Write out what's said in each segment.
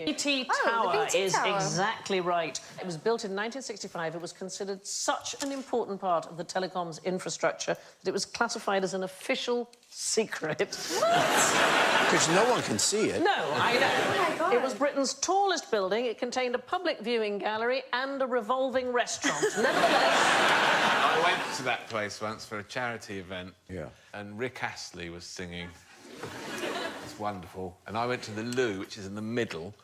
BT Tower is exactly right. It was built in 1965. It was considered such an important part of the telecoms infrastructure that it was classified as an official secret. Because no one can see it. No, I know. Oh my God. It was Britain's tallest building. It contained a public viewing gallery and a revolving restaurant. Nevertheless... I went to that place once for a charity event. Yeah. And Rick Astley was singing. It's wonderful. And I went to the loo, which is in the middle.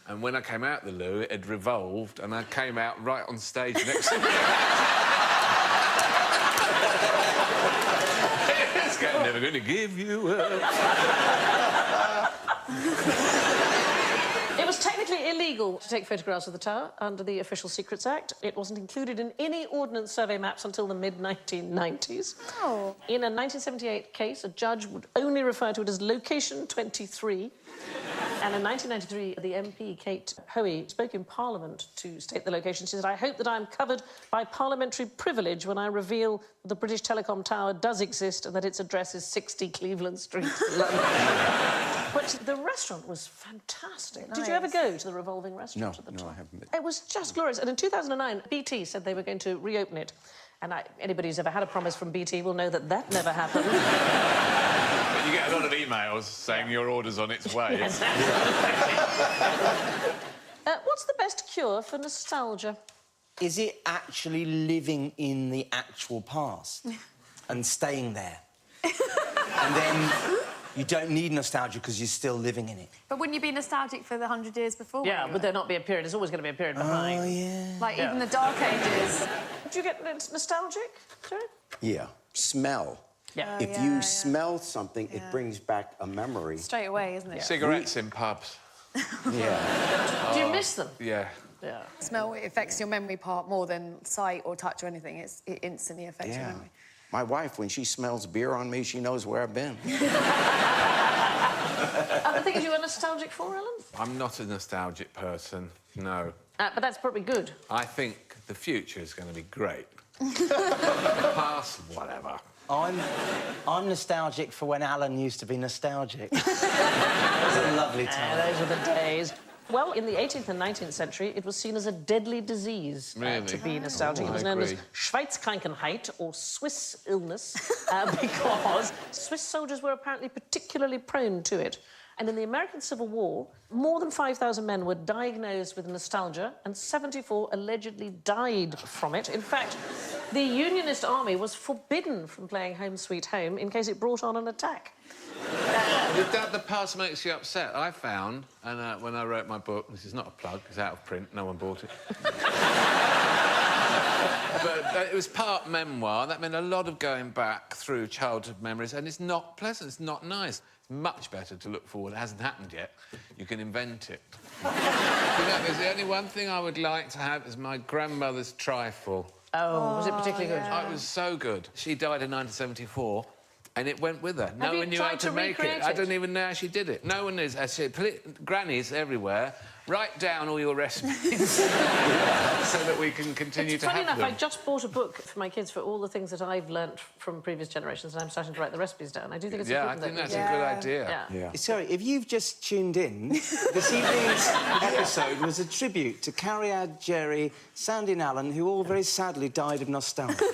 And when I came out the loo, it had revolved, and I came out right on stage next to me. I'm never going to give you up. It was technically illegal to take photographs of the tower under the Official Secrets Act. It wasn't included in any Ordnance Survey maps until the mid-1990s. Oh. In a 1978 case, a judge would only refer to it as Location 23. And in 1993, the MP, Kate Hoey, spoke in Parliament to state the location. She said, "I hope that I'm covered by parliamentary privilege when I reveal that the British Telecom Tower does exist and that its address is 60 Cleveland Street, London." But the restaurant was fantastic. Nice. Did you ever go to the revolving restaurant at the top? No, I haven't been. It was just glorious. And in 2009, BT said they were going to reopen it. And anybody who's ever had a promise from BT will know that that never happened. But you get a lot of emails saying your order's on its way. Yes. What's the best cure for nostalgia? Is it actually living in the actual past and staying there? And then you don't need nostalgia because you're still living in it. But wouldn't you be nostalgic for the 100 years before? Yeah, would there not be a period? There's always going to be a period behind. Oh, yeah. Like, even the Dark Ages. Do you get nostalgic, Jerry? Yeah. Smell. Yeah. If you smell something, it brings back a memory. Straight away, isn't it? Cigarettes in pubs. Yeah. Do you miss them? Yeah. Yeah. Smell affects your memory part more than sight or touch or anything. It instantly affects your Yeah. memory. My wife, when she smells beer on me, she knows where I've been. Other things you were nostalgic for, Alan? I'm not a nostalgic person, no. But that's probably good. I think the future is going to be great. The past, whatever. I'm nostalgic for when Alan used to be nostalgic. It was a lovely time. Those were the days. Well, in the 18th and 19th century, it was seen as a deadly disease to be nostalgic. Oh, it was known as Schweizkrankheit, or Swiss illness, because Swiss soldiers were apparently particularly prone to it. And in the American Civil War, more than 5,000 men were diagnosed with nostalgia, and 74 allegedly died from it. In fact, the Unionist army was forbidden from playing Home Sweet Home in case it brought on an attack. The past makes you upset. I found, and when I wrote my book, this is not a plug, it's out of print, no one bought it. But it was part memoir. That meant a lot of going back through childhood memories, and it's not pleasant, it's not nice. It's much better to look forward. It hasn't happened yet. You can invent it. You know, there's the only one thing I would like to have is my grandmother's trifle. Oh, was it particularly good? Oh, it was so good. She died in 1974. And it went with her. No one knew how to make it. I don't even know how she did it. No one knows. Grannies everywhere. Write down all your recipes so that we can continue to have them. Funny enough, I just bought a book for my kids for all the things that I've learnt from previous generations, and I'm starting to write the recipes down. I do think it's important. Yeah, I think that's a good idea. Yeah. Sorry, if you've just tuned in, this evening's episode was a tribute to Carriad, Jerry, Sandy and Alan, who all very sadly died of nostalgia.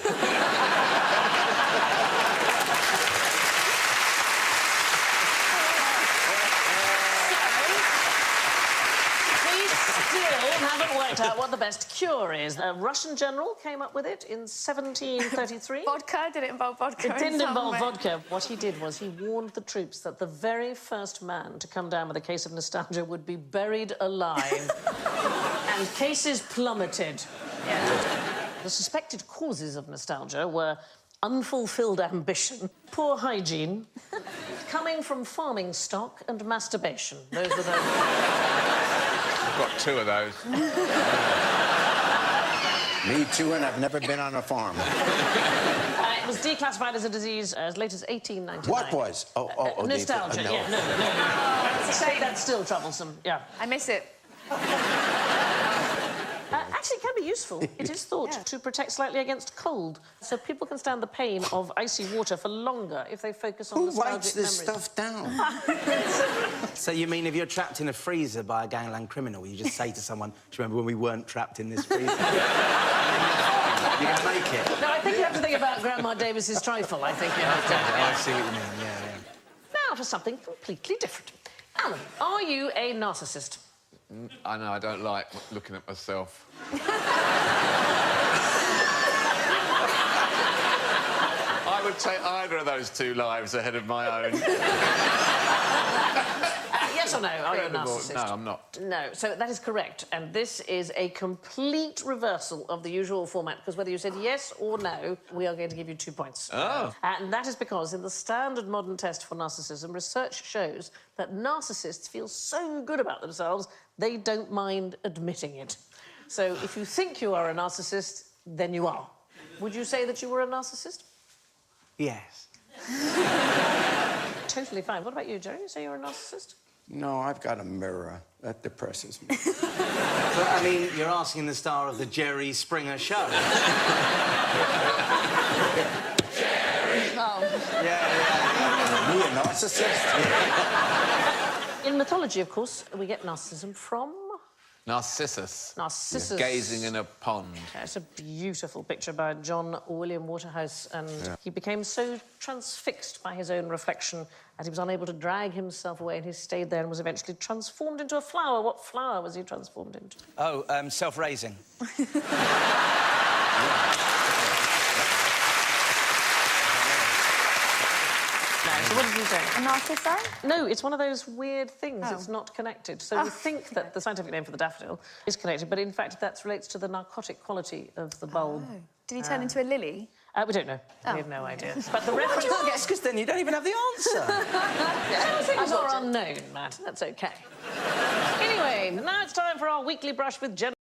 Out what the best cure is. A Russian general came up with it in 1733. Vodka? Did it involve vodka? It didn't involve vodka. What he did was he warned the troops that the very first man to come down with a case of nostalgia would be buried alive. And cases plummeted. Yeah. The suspected causes of nostalgia were unfulfilled ambition, poor hygiene, coming from farming stock, and masturbation. Those were the... I've got two of those. Me too, and I've never been on a farm. It was declassified as a disease as late as 1899. What was? Nostalgia, no. yeah, no. Say that's still troublesome, yeah. I miss it. Actually, it can be useful. It is thought to protect slightly against cold, so people can stand the pain of icy water for longer if they focus on Who nostalgic writes this memories. stuff down? So you mean if you're trapped in a freezer by a gangland criminal, you just say to someone, do you remember when we weren't trapped in this freezer? You're going to make it. No, I think you have to think about Grandma Davis's trifle. I think you have to. I see what you mean, yeah. Now for something completely different. Alan, are you a narcissist? I know, I don't like looking at myself. I would take either of those two lives ahead of my own. Yes or no? Are you a narcissist? No, I'm not. No, so that is correct. And this is a complete reversal of the usual format, because whether you said yes or no, we are going to give you 2 points. Oh. And that is because in the standard modern test for narcissism, research shows that narcissists feel so good about themselves, they don't mind admitting it. So if you think you are a narcissist, then you are. Would you say that you were a narcissist? Yes. Totally fine. What about you, Joe? You say you're a narcissist? No, I've got a mirror. That depresses me. But, I mean, you're asking the star of the Jerry Springer show. Oh. Me a narcissist? In mythology, of course, we get narcissism from... Narcissus. Narcissus. Gazing in a pond. Yeah, it's a beautiful picture by John William Waterhouse, and he became so transfixed by his own reflection that he was unable to drag himself away, and he stayed there and was eventually transformed into a flower. What flower was he transformed into? Oh, self-raising. No, so what did you say? A narcissist? No, it's one of those weird things. It's not connected. So we think that the scientific name for the daffodil is connected, but in fact that relates to the narcotic quality of the bulb. Oh. Did he turn into a lily? We don't know. We have no idea. But the reference... Yes, because then you don't even have the answer. Some things are unknown, Matt. That's OK. Anyway, now it's time for our weekly brush with Jen.